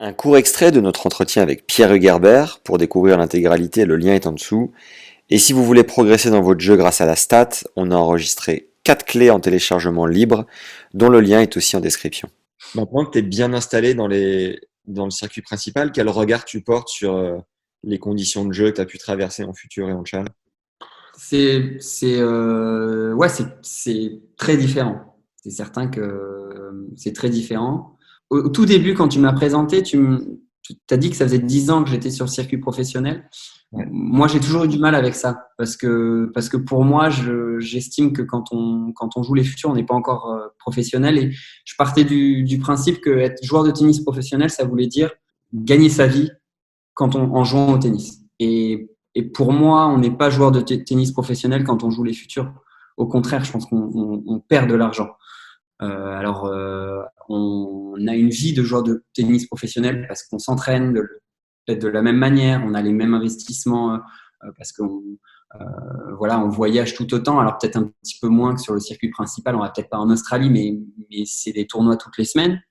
Un court extrait de notre entretien avec Pierre Hugerbert. Pour découvrir l'intégralité, le lien est en dessous. Et si vous voulez progresser dans votre jeu grâce à la stat, on a enregistré 4 clés en téléchargement libre, dont le lien est aussi en description. Maintenant que tu es bien installé dans le circuit principal, quel regard tu portes sur les conditions de jeu que tu as pu traverser en futur et en chal? Ouais, c'est très différent. C'est certain que c'est très différent. Au tout début, quand tu m'as présenté, tu as dit que ça faisait 10 ans que j'étais sur le circuit professionnel. Ouais. Moi, j'ai toujours eu du mal avec ça parce que pour moi, j'estime que quand on joue les futurs, on n'est pas encore professionnel. Et je partais du principe que être joueur de tennis professionnel, ça voulait dire gagner sa vie en jouant au tennis. Et pour moi, on n'est pas joueur de tennis professionnel quand on joue les futurs. Au contraire, je pense qu'on perd de l'argent. On a une vie de joueur de tennis professionnel parce qu'on s'entraîne peut-être de la même manière, on a les mêmes investissements parce qu'on voilà, on voyage tout autant. Alors peut-être un petit peu moins que sur le circuit principal. On va peut-être pas en Australie, mais c'est des tournois toutes les semaines.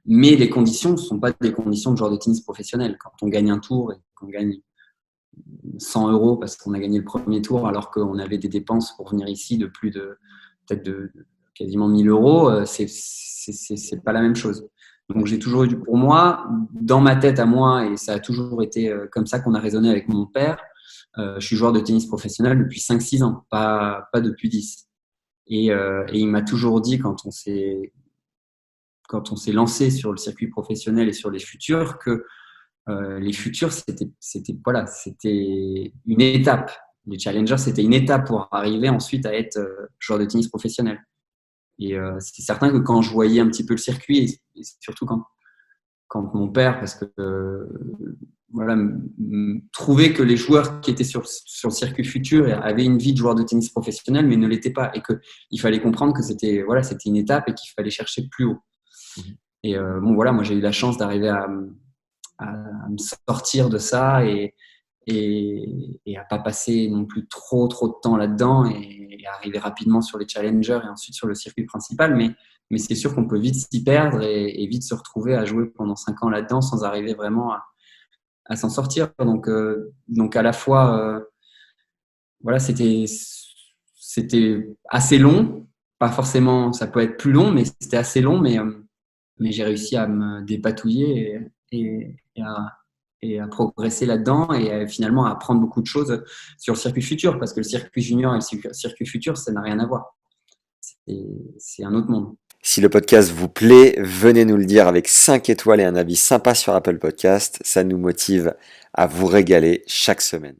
Mais les conditions ne sont pas des conditions de joueur de tennis professionnel. Quand on gagne un tour et qu'on gagne 100 euros parce qu'on a gagné le premier tour alors qu'on avait des dépenses pour venir ici de plus de peut-être de quasiment 1000 euros, c'est pas la même chose. Donc j'ai toujours eu, pour moi, dans ma tête à moi, et ça a toujours été comme ça qu'on a raisonné avec mon père, je suis joueur de tennis professionnel depuis 5-6 ans, pas depuis 10. Et il m'a toujours dit quand on s'est lancé sur le circuit professionnel et sur les futurs que les futurs, c'était une étape. Les challengers, c'était une étape pour arriver ensuite à être joueur de tennis professionnel. Et c'est certain que quand je voyais un petit peu le circuit, et surtout quand mon père, parce que voilà, trouvait que les joueurs qui étaient sur le circuit futur avaient une vie de joueur de tennis professionnel, mais ne l'étaient pas, et qu'il fallait comprendre que c'était une étape et qu'il fallait chercher plus haut. Et bon, voilà, moi j'ai eu la chance d'arriver à me sortir de ça et à pas passer non plus trop de temps là-dedans et arriver rapidement sur les challengers et ensuite sur le circuit principal. Mais c'est sûr qu'on peut vite s'y perdre et vite se retrouver à jouer pendant 5 ans là-dedans sans arriver vraiment à s'en sortir. Donc à la fois, voilà, c'était assez long. Pas forcément, ça peut être plus long, mais c'était assez long. Mais j'ai réussi à me dépatouiller et à progresser là-dedans et finalement à apprendre beaucoup de choses sur le circuit futur parce que le circuit junior et le circuit futur, ça n'a rien à voir. C'est un autre monde. Si le podcast vous plaît, venez nous le dire avec 5 étoiles et un avis sympa sur Apple Podcast. Ça nous motive à vous régaler chaque semaine.